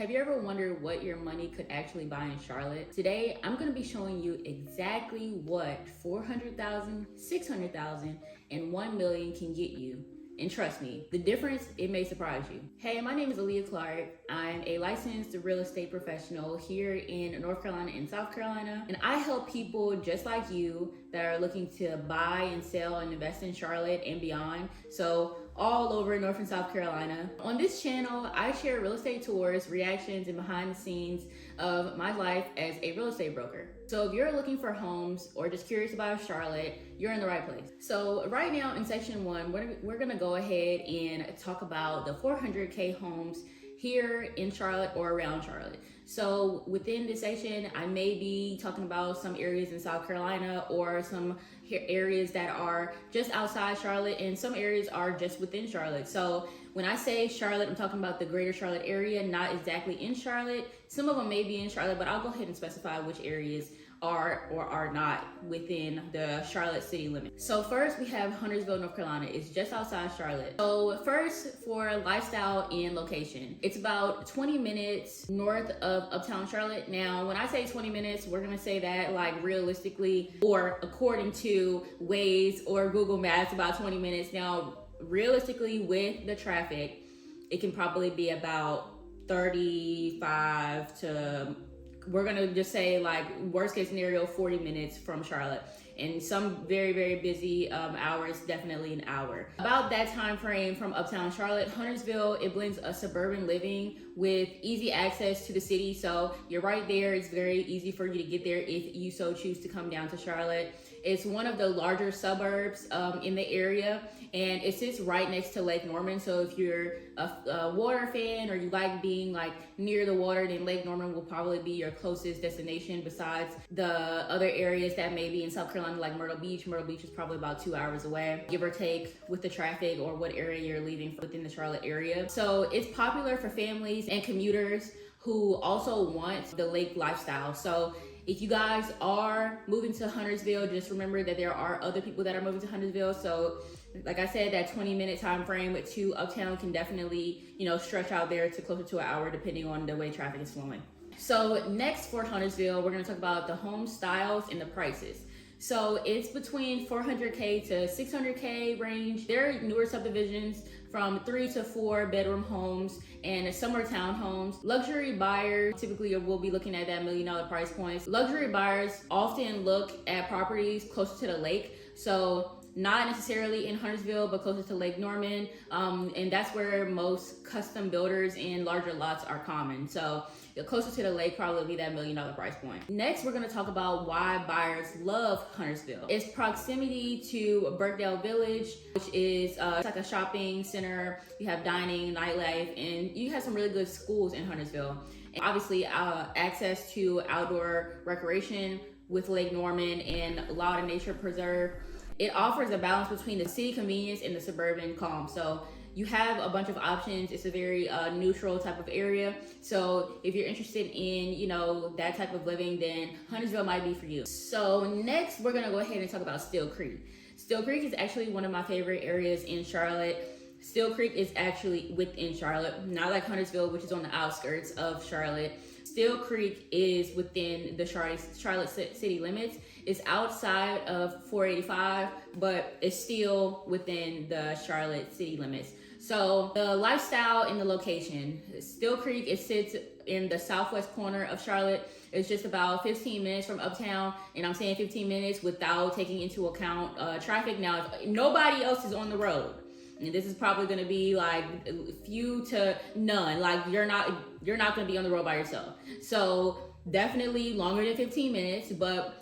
Have you ever wondered what your money could actually buy in Charlotte? Today, I'm going to be showing you exactly what $400,000, $600,000, and $1 million can get you. And trust me, the difference, it may surprise you. Hey, my name is Aaliyah Clark. I'm a licensed real estate professional here in North Carolina and South Carolina. And I help people just like you that are looking to buy and sell and invest in Charlotte and beyond. So all over North and South Carolina. On this channel, I share real estate tours, reactions, and behind the scenes of my life as a real estate broker. So if you're looking for homes or just curious about Charlotte, you're in the right place. So right now in section 1, we're gonna go ahead and talk about the 400K homes here in Charlotte or around Charlotte. So within this section, I may be talking about some areas in South Carolina or some areas that are just outside Charlotte, and some areas are just within Charlotte. So when I say Charlotte, I'm talking about the greater Charlotte area, not exactly in Charlotte. Some of them may be in Charlotte, but I'll go ahead and specify which areas are or are not within the Charlotte city limits. So first we have Huntersville, North Carolina. It's just outside Charlotte. So first, for lifestyle and location, it's about 20 minutes north of uptown Charlotte. Now, when I say 20 minutes, we're gonna say that like realistically, or according to Waze or Google Maps, about 20 minutes. Now, realistically with the traffic, it can probably be about 35 to, we're gonna just say like worst case scenario, 40 minutes from Charlotte. And some very, very busy hours, definitely an hour. About that time frame from uptown Charlotte, Huntersville, it blends a suburban living with easy access to the city. So you're right there. It's very easy for you to get there if you so choose to come down to Charlotte. It's one of the larger suburbs in the area, and it sits right next to Lake Norman. So if you're a water fan or you like being like near the water, then Lake Norman will probably be your closest destination besides the other areas that may be in South Carolina, like Myrtle Beach. Myrtle Beach is probably about 2 hours away, give or take, with the traffic or what area you're leaving within the Charlotte area. So it's popular for families and commuters who also want the lake lifestyle. So if you guys are moving to Huntersville, just remember that there are other people that are moving to Huntersville. So like I said, that 20-minute time frame to uptown can definitely, stretch out there to closer to an hour depending on the way traffic is flowing. So next for Huntersville, we're gonna talk about the home styles and the prices. So it's between 400K to 600K range. There are newer subdivisions from 3 to 4 bedroom homes and some are townhomes. Luxury buyers typically will be looking at that $1 million price points. Luxury buyers often look at properties closer to the lake. So not necessarily in Huntersville, but closer to Lake Norman. And that's where most custom builders and larger lots are common. So closer to the lake probably be that $1 million price point. Next, we're gonna talk about why buyers love Huntersville. It's proximity to Burkdale Village, which is it's like a shopping center. You have dining, nightlife, and you have some really good schools in Huntersville. And obviously, access to outdoor recreation with Lake Norman and a lot of nature preserve. It offers a balance between the city convenience and the suburban calm. So you have a bunch of options. It's a very neutral type of area. So if you're interested in, that type of living, then Huntersville might be for you. So next, we're gonna go ahead and talk about Steele Creek. Steele Creek is actually one of my favorite areas in Charlotte. Steele Creek is actually within Charlotte, not like Huntersville, which is on the outskirts of Charlotte. Steele Creek is within the Charlotte city limits. It's outside of 485, but it's still within the Charlotte city limits. So the lifestyle and the location. Steele Creek, it sits in the southwest corner of Charlotte. It's just about 15 minutes from uptown, and I'm saying 15 minutes without taking into account traffic. Now, if nobody else is on the road, and this is probably going to be like few to none, like you're not going to be on the road by yourself. So definitely longer than 15 minutes, but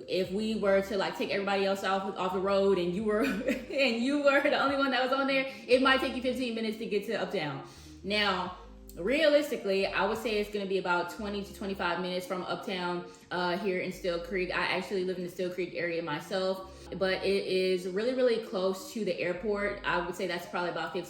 if we were to like take everybody else off the road and you were the only one that was on there, it might take you 15 minutes to get to uptown. Now, realistically, I would say it's going to be about 20 to 25 minutes from uptown here in Steele Creek. I actually live in the Steele Creek area myself, but it is really, really close to the airport. I would say that's probably about 10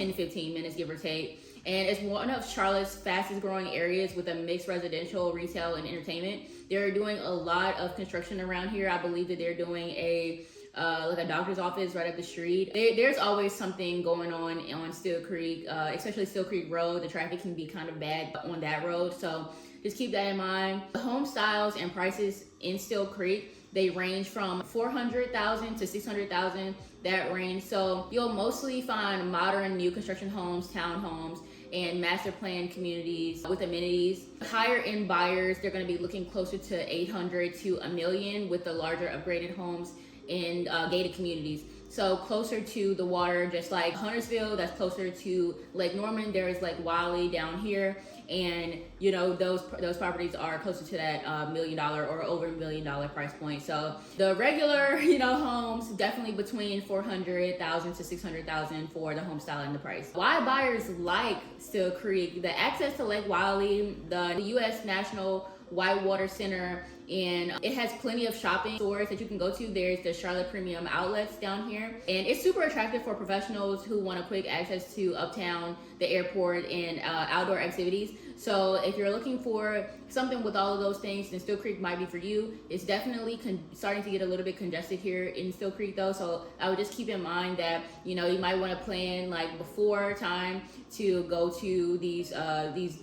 to 15 minutes, give or take. And it's one of Charlotte's fastest growing areas with a mixed residential, retail, and entertainment. They're doing a lot of construction around here. I believe that they're doing a like a doctor's office right up the street. There's always something going on Steele Creek, especially Steele Creek Road. The traffic can be kind of bad on that road, so just keep that in mind. The home styles and prices in Steele Creek, they range from $400,000 to $600,000, that range. So you'll mostly find modern new construction homes, townhomes, and master plan communities with amenities. Higher end buyers, they're going to be looking closer to 800 to a million with the larger upgraded homes in gated communities. So closer to the water, just like Huntersville, that's closer to Lake Norman. There is Lake Wiley down here, and you know those properties are closer to that $1 million or over $1 million price point. So the regular homes definitely between $400,000 to $600,000 for the home style and the price. Why buyers like Steele Creek? The access to Lake Wiley, the U.S. National Whitewater Center, and it has plenty of shopping stores that you can go to. There's the Charlotte Premium Outlets down here, and it's super attractive for professionals who want a quick access to uptown, the airport, and outdoor activities. So if you're looking for something with all of those things, then Steele Creek might be for you. It's definitely starting to get a little bit congested here in Steele Creek though, so I would just keep in mind that you might want to plan like before time to go to these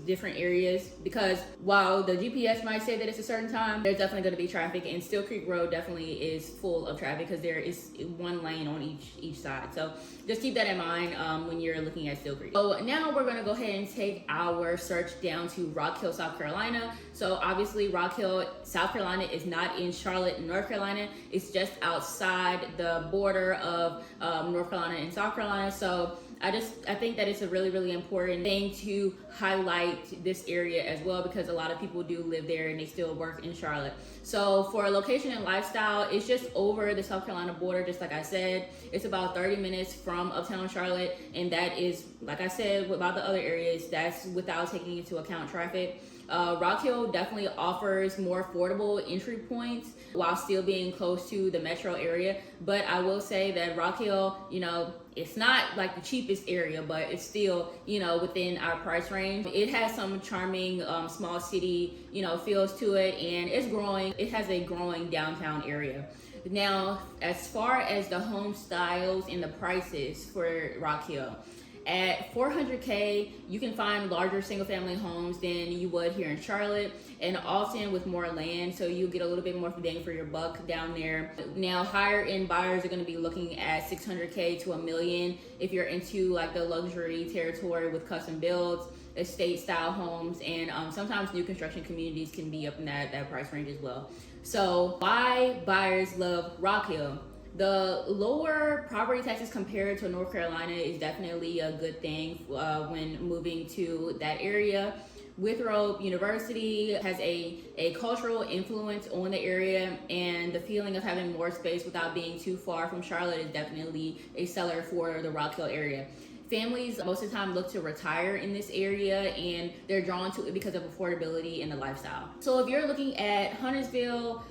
different areas, because while the GPS might say that it's a certain time, there's definitely going to be traffic, and Steele Creek Road definitely is full of traffic because there is one lane on each side. So just keep that in mind when you're looking at Steele Creek. So now we're going to go ahead and take our search down to Rock Hill, South Carolina. So obviously Rock Hill, South Carolina is not in Charlotte, North Carolina. It's just outside the border of North Carolina and South Carolina. So I think that it's a really, really important thing to highlight this area as well, because a lot of people do live there and they still work in Charlotte. So for location and lifestyle, it's just over the South Carolina border, just like I said. It's about 30 minutes from uptown Charlotte, and that is, like I said, about the other areas, that's without taking into account traffic. Rock Hill definitely offers more affordable entry points while still being close to the metro area. But I will say that Rock Hill, it's not like the cheapest area, but it's still, within our price range. It has some charming small city, feels to it, and it's growing. It has a growing downtown area. Now, as far as the home styles and the prices for Rock Hill, at $400K, you can find larger single-family homes than you would here in Charlotte, and Alton with more land, so you get a little bit more bang for your buck down there. Now, higher-end buyers are going to be looking at $600K to $1 million if you're into like the luxury territory with custom builds, estate-style homes, and sometimes new construction communities can be up in that price range as well. So, why buyers love Rock Hill? The lower property taxes compared to North Carolina is definitely a good thing when moving to that area. Winthrop University has a cultural influence on the area, and the feeling of having more space without being too far from Charlotte is definitely a seller for the Rock Hill area. Families most of the time look to retire in this area, and they're drawn to it because of affordability and the lifestyle. So if you're looking at Huntersville,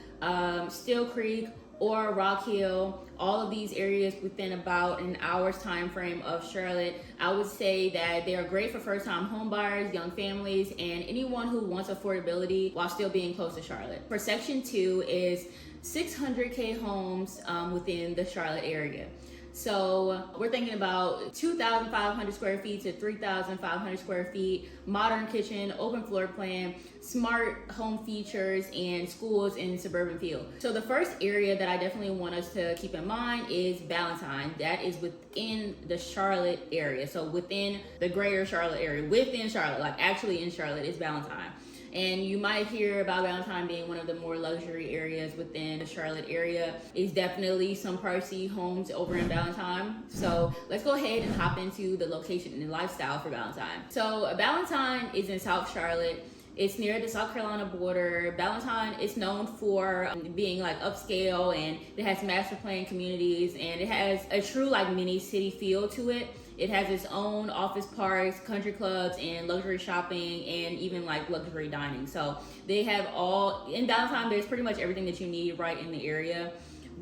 Steele Creek, or Rock Hill, all of these areas within about an hour's time frame of Charlotte, I would say that they are great for first-time home buyers, young families, and anyone who wants affordability while still being close to Charlotte. For section 2 is 600K homes within the Charlotte area. So we're thinking about 2,500 square feet to 3,500 square feet, modern kitchen, open floor plan, smart home features, and schools in suburban feel. So the first area that I definitely want us to keep in mind is Ballantyne. That is within the Charlotte area. So within the greater Charlotte area, within Charlotte, like actually in Charlotte, is Ballantyne. And you might hear about Ballantyne being one of the more luxury areas within the Charlotte area. It's definitely some pricey homes over in Ballantyne. So let's go ahead and hop into the location and the lifestyle for Ballantyne. So Ballantyne is in South Charlotte. It's near the South Carolina border. Ballantyne is known for being like upscale, and it has master plan communities, and it has a true like mini city feel to it. It has its own office parks, country clubs, and luxury shopping, and even like luxury dining. So they have all, in Ballantyne, there's pretty much everything that you need right in the area.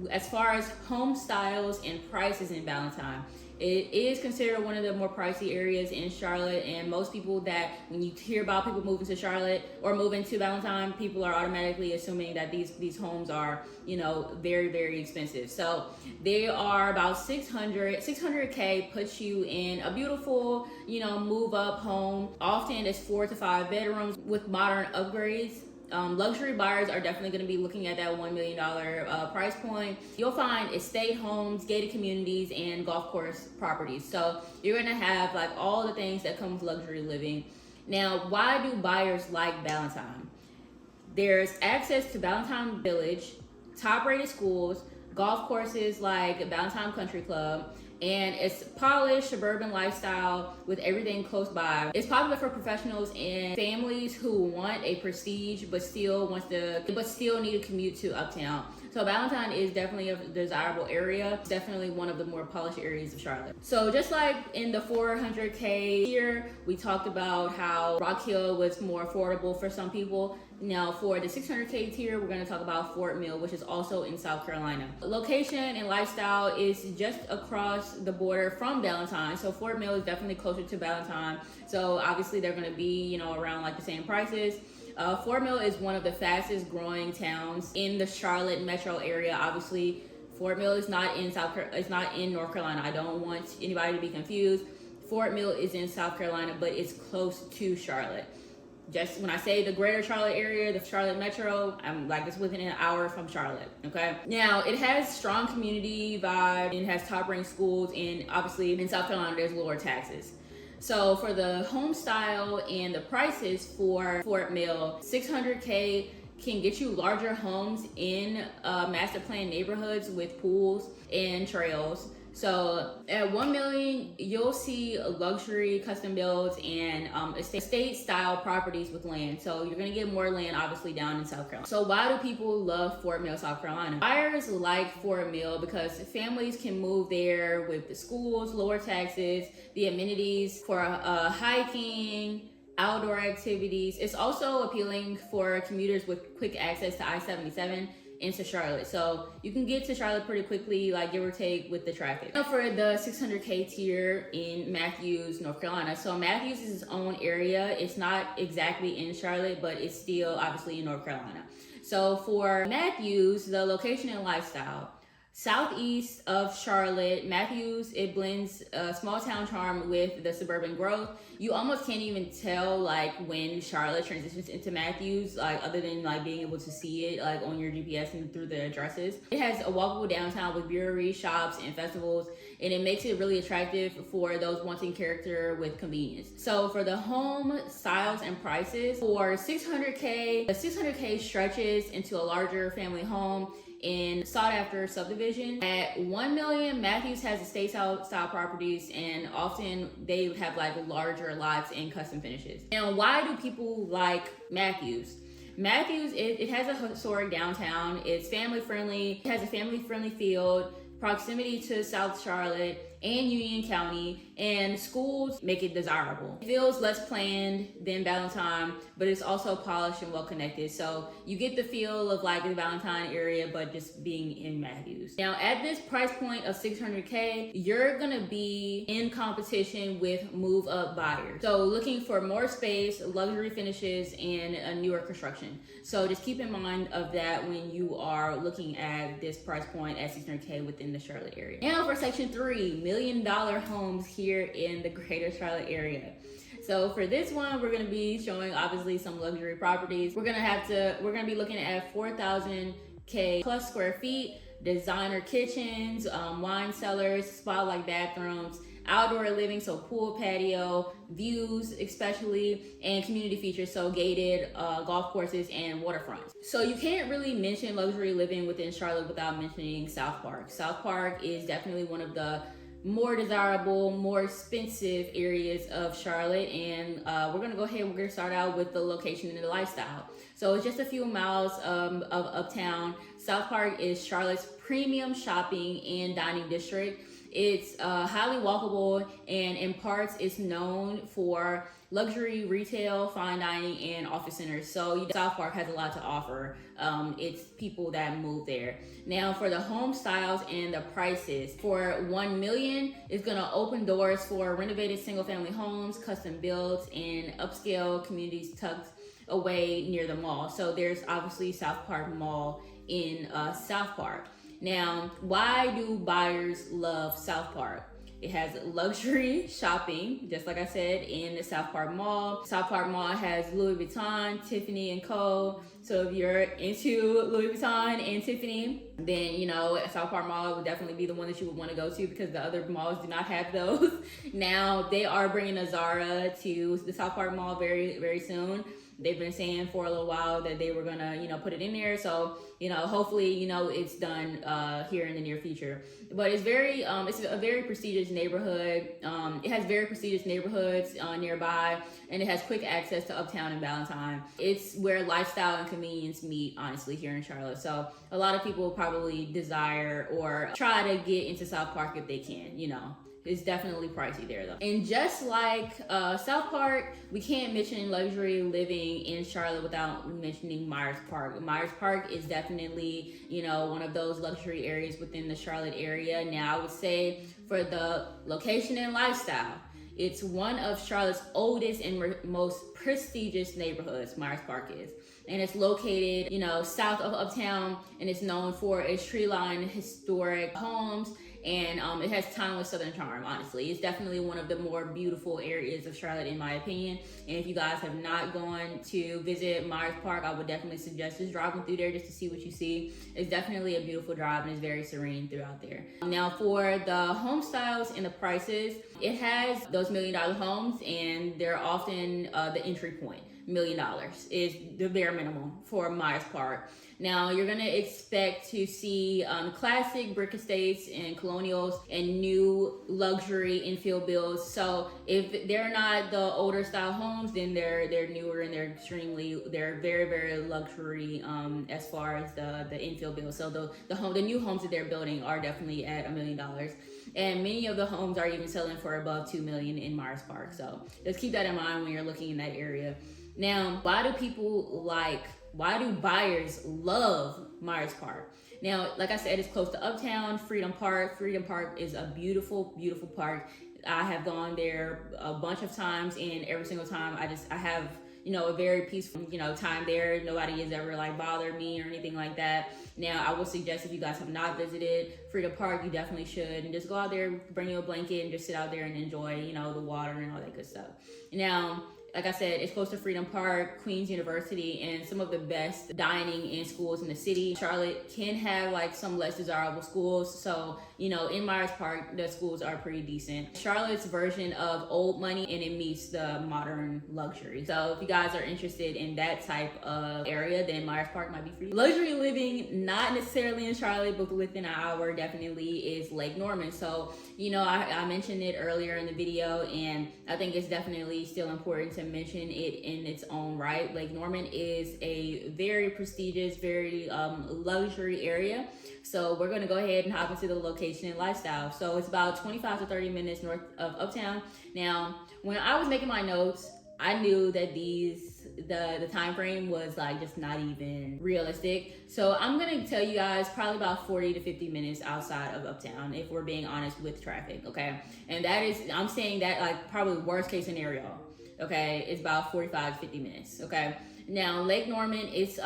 As far as home styles and prices in Ballantyne, it is considered one of the more pricey areas in Charlotte, and most people that, when you hear about people moving to Charlotte or moving to Ballantyne, people are automatically assuming that these homes are, you know, very, very expensive. So they are about 600K puts you in a beautiful, you know, move up home. Often it's 4 to 5 bedrooms with modern upgrades. Luxury buyers are definitely going to be looking at that $1 million price point. You'll find estate homes, gated communities, and golf course properties. So you're going to have like all the things that come with luxury living. Now, why do buyers like Ballantyne? There's access to Ballantyne Village, top-rated schools, golf courses like Ballantyne Country Club, and it's polished suburban lifestyle with everything close by. It's popular for professionals and families who want a prestige but still need to commute to uptown. So Ballantyne is definitely a desirable area. It's definitely one of the more polished areas of Charlotte. So just like in the 400K tier, we talked about how Rock Hill was more affordable for some people. Now for the 600K tier, we're going to talk about Fort Mill, which is also in South Carolina. Location and lifestyle is just across the border from Ballantyne. So Fort Mill is definitely closer to Ballantyne. So obviously they're going to be, you know, around like the same prices. Fort Mill is one of the fastest growing towns in the Charlotte metro area. Obviously, Fort Mill is not in North Carolina. I don't want anybody to be confused. Fort Mill is in South Carolina, but it's close to Charlotte. Just when I say the greater Charlotte area, the Charlotte metro, I'm like, it's within an hour from Charlotte, okay? Now, it has strong community vibe, it has top-ranked schools, and obviously in South Carolina, there's lower taxes. So for the home style and the prices for Fort Mill, 600K can get you larger homes in master plan neighborhoods with pools and trails. So at 1 million, you'll see luxury custom builds and estate style properties with land. So you're gonna get more land obviously down in South Carolina. So why do people love Fort Mill, South Carolina? Buyers like Fort Mill because families can move there with the schools, lower taxes, the amenities for hiking, outdoor activities. It's also appealing for commuters with quick access to I-77 into Charlotte. So you can get to Charlotte pretty quickly, like give or take with the traffic. Now for the 600K tier in Matthews, North Carolina. So Matthews is its own area. It's not exactly in Charlotte, but it's still obviously in North Carolina. So for Matthews, the location and lifestyle. Southeast of Charlotte, Matthews, it blends small town charm with the suburban growth. You almost can't even tell like when Charlotte transitions into Matthews, like other than like being able to see it like on your GPS and through the addresses. It has a walkable downtown with breweries, shops, and festivals, and it makes it really attractive for those wanting character with convenience. So for the home styles and prices, for 600K, the 600K stretches into a larger family home in sought after subdivision. At 1 million, Matthews has estate style properties, and often they have like larger lots and custom finishes. Now, why do people like Matthews? Matthews, it has a historic downtown. It's family friendly. It has a family friendly field, proximity to South Charlotte and Union County, and schools make it desirable. It feels less planned than Ballantyne, but it's also polished and well connected. So you get the feel of like the Ballantyne area, but just being in Matthews. Now at this price point of 600K, you're gonna be in competition with move up buyers. So looking for more space, luxury finishes, and a newer construction. So just keep in mind of that when you are looking at this price point at 600K within the Charlotte area. Now for section 3, $1 million homes here in the greater Charlotte area. So for this one, we're going to be showing obviously some luxury properties. We're going to be looking at 4,000K plus square feet, designer kitchens, wine cellars, spa-like bathrooms, outdoor living, so pool, patio, views especially, and community features, so gated golf courses and waterfronts. So you can't really mention luxury living within Charlotte without mentioning SouthPark. SouthPark is definitely one of the more desirable, more expensive areas of Charlotte, and we're gonna go ahead, we're gonna start out with the location and the lifestyle. So it's just a few miles of uptown. SouthPark is Charlotte's premium shopping and dining district. It's highly walkable, and in parts it's known for luxury retail, fine dining, and office centers. So SouthPark has a lot to offer. It's people that move there. Now for the home styles and the prices, for $1 million, it's gonna open doors for renovated single family homes, custom builds, and upscale communities tucked away near the mall. So there's obviously SouthPark Mall in SouthPark. Now, why do buyers love SouthPark? It has luxury shopping, just like I said, in the SouthPark Mall. SouthPark Mall has Louis Vuitton, Tiffany & Co. So if you're into Louis Vuitton and Tiffany, then SouthPark Mall would definitely be the one that you would want to go to, because the other malls do not have those. Now they are bringing a Zara to the SouthPark Mall very, very soon. They've been saying for a little while that they were gonna, put it in there. So, hopefully, it's done here in the near future. But it's a very prestigious neighborhood. It has very prestigious neighborhoods nearby, and it has quick access to Uptown and Ballantyne. It's where lifestyle and convenience meet, honestly, here in Charlotte. So a lot of people probably desire or try to get into SouthPark if they can, It's definitely pricey there though. And just like SouthPark, we can't mention luxury living in Charlotte without mentioning Myers Park. Myers Park is definitely, one of those luxury areas within the Charlotte area. Now I would say for the location and lifestyle, it's one of Charlotte's oldest and most prestigious neighborhoods, Myers Park is. And it's located, south of Uptown, and it's known for its tree-lined historic homes. And it has timeless Southern charm, honestly. It's definitely one of the more beautiful areas of Charlotte, in my opinion. And if you guys have not gone to visit Myers Park, I would definitely suggest just driving through there just to see what you see. It's definitely a beautiful drive, and it's very serene throughout there. Now for the home styles and the prices, it has those $1 million homes, and they're often the entry point. $1 million is the bare minimum for Myers Park. Now you're gonna expect to see classic brick estates and colonials and new luxury infill builds. So if they're not the older style homes, then they're newer, and they're very, very luxury as far as the infill builds. So the new homes that they're building are definitely at $1 million. And many of the homes are even selling for above $2 million in Myers Park. So just keep that in mind when you're looking in that area. Now, why do buyers love Myers Park? Now, like I said, it's close to Uptown, Freedom Park. Freedom Park is a beautiful, beautiful park. I have gone there a bunch of times, and every single time I have, a very peaceful, time there. Nobody has ever bothered me or anything like that. Now, I would suggest if you guys have not visited Freedom Park, you definitely should, and just go out there, bring you a blanket, and just sit out there and enjoy, the water and all that good stuff. Now, like I said, it's close to Freedom Park, Queens University, and some of the best dining and schools in the city. Charlotte can have some less desirable schools. So, in Myers Park, the schools are pretty decent. Charlotte's version of old money, and it meets the modern luxury. So if you guys are interested in that type of area, then Myers Park might be for you. Luxury living, not necessarily in Charlotte, but within an hour definitely is Lake Norman. So, I mentioned it earlier in the video, and I think it's definitely still important to mention it in its own right. Lake Norman is a very prestigious, very luxury area. So we're going to go ahead and hop into the location and lifestyle. So it's about 25 to 30 minutes north of Uptown. Now, when I was making my notes, I knew that the time frame was just not even realistic. So I'm gonna tell you guys probably about 40 to 50 minutes outside of Uptown, if we're being honest with traffic, okay? And that is, I'm saying that probably worst case scenario, okay? It's about 45 to 50 minutes, okay? Now, Lake Norman is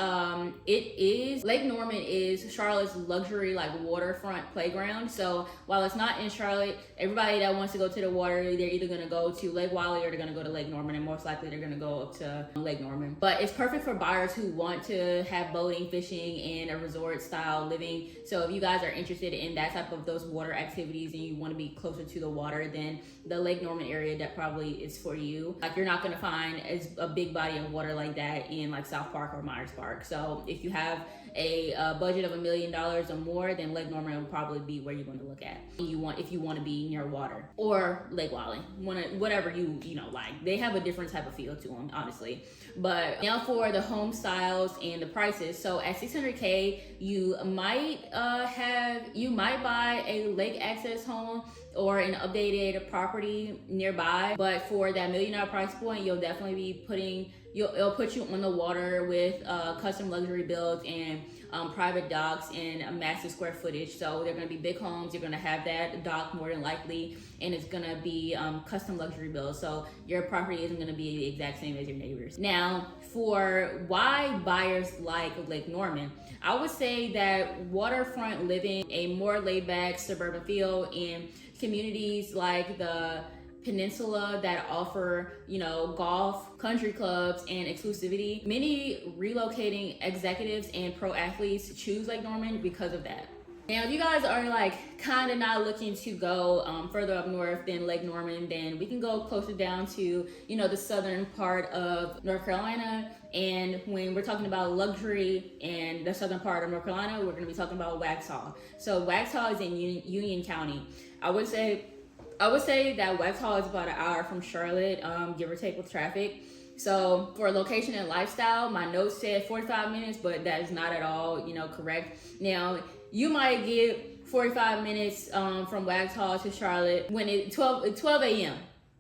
Charlotte's luxury waterfront playground. So while it's not in Charlotte, everybody that wants to go to the water, they're either gonna go to Lake Wylie or they're gonna go to Lake Norman, and most likely they're gonna go up to Lake Norman. But it's perfect for buyers who want to have boating, fishing, and a resort style living. So if you guys are interested in that type of those water activities and you want to be closer to the water, then the Lake Norman area, that probably is for you. You're not gonna find a big body of water like that in SouthPark or Myers Park. So if you have a budget of $1 million or more, then Lake Norman will probably be where you want to look at. If you want to be near water, or Lake Wylie, whatever you like. They have a different type of feel to them, honestly. But now for the home styles and the prices. So at $600K, you might buy a lake access home, or an updated property nearby. But for that $1 million price point, you'll definitely be it'll put you on the water with custom luxury builds and private docks and a massive square footage. So they're going to be big homes. You're going to have that dock more than likely, and it's going to be custom luxury builds. So your property isn't going to be the exact same as your neighbors. Now, for why buyers like Lake Norman, I would say that waterfront living, a more laid-back suburban feel, and communities like the Peninsula that offer, golf, country clubs, and exclusivity. Many relocating executives and pro athletes choose Lake Norman because of that. Now, if you guys are kind of not looking to go further up north than Lake Norman, then we can go closer down to, the southern part of North Carolina. And when we're talking about luxury in the southern part of North Carolina, we're going to be talking about Waxhaw. So Waxhaw is in Union County. I would say that Waxhaw is about an hour from Charlotte, give or take with traffic. So for location and lifestyle, my notes said 45 minutes, but that is not at all, correct. Now, you might get 45 minutes from Waxhaw to Charlotte when it's 12 a.m.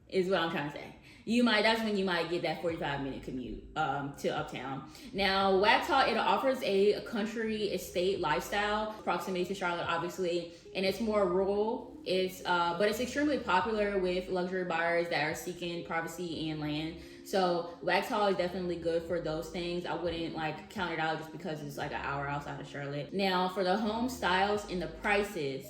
is what I'm trying to say. That's when you might get that 45-minute commute to uptown. Now, Waxhaw, it offers a country estate lifestyle, proximity to Charlotte, obviously, and it's more rural. But it's extremely popular with luxury buyers that are seeking privacy and land. So Waxhaw is definitely good for those things. I wouldn't count it out just because it's an hour outside of Charlotte. Now, for the home styles and the prices,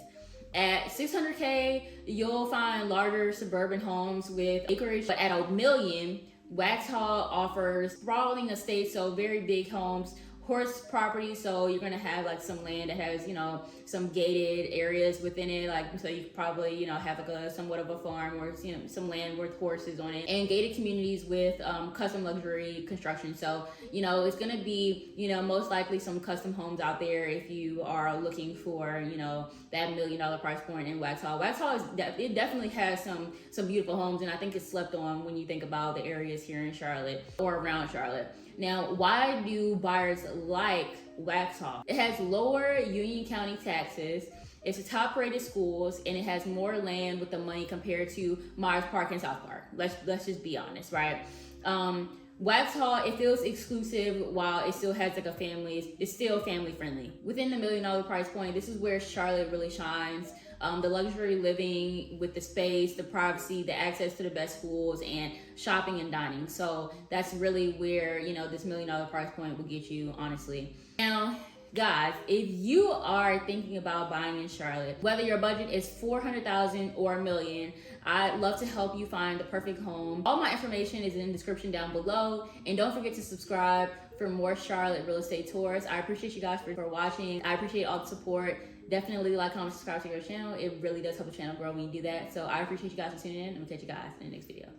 at $600K, you'll find larger suburban homes with acreage, but at $1 million, Waxhaw offers sprawling estates, so very big homes, horse property, so you're gonna have some land that has some gated areas within it, so you could probably have a somewhat of a farm or some land with horses on it, and gated communities with custom luxury construction. So it's gonna be most likely some custom homes out there if you are looking for that $1 million price point in Waxhaw. It definitely has some beautiful homes, and I think it's slept on when you think about the areas here in Charlotte or around Charlotte. Now, why do buyers like Waxhaw? It has lower Union County taxes, it's a top-rated schools, and it has more land with the money compared to Myers Park and SouthPark. Let's just be honest, right? Waxhaw, it feels exclusive while it still has it's still family friendly. Within the $1 million price point, this is where Charlotte really shines. The luxury living with the space, the privacy, the access to the best schools, and shopping and dining. So that's really where, this $1 million price point will get you, honestly. Now, guys, if you are thinking about buying in Charlotte, whether your budget is $400,000 or $1 million, I'd love to help you find the perfect home. All my information is in the description down below, and don't forget to subscribe for more Charlotte real estate tours. I appreciate you guys for watching. I appreciate all the support. Definitely like, comment, subscribe to your channel. It really does help the channel grow when you do that. So I appreciate you guys for tuning in, and we'll catch you guys in the next video.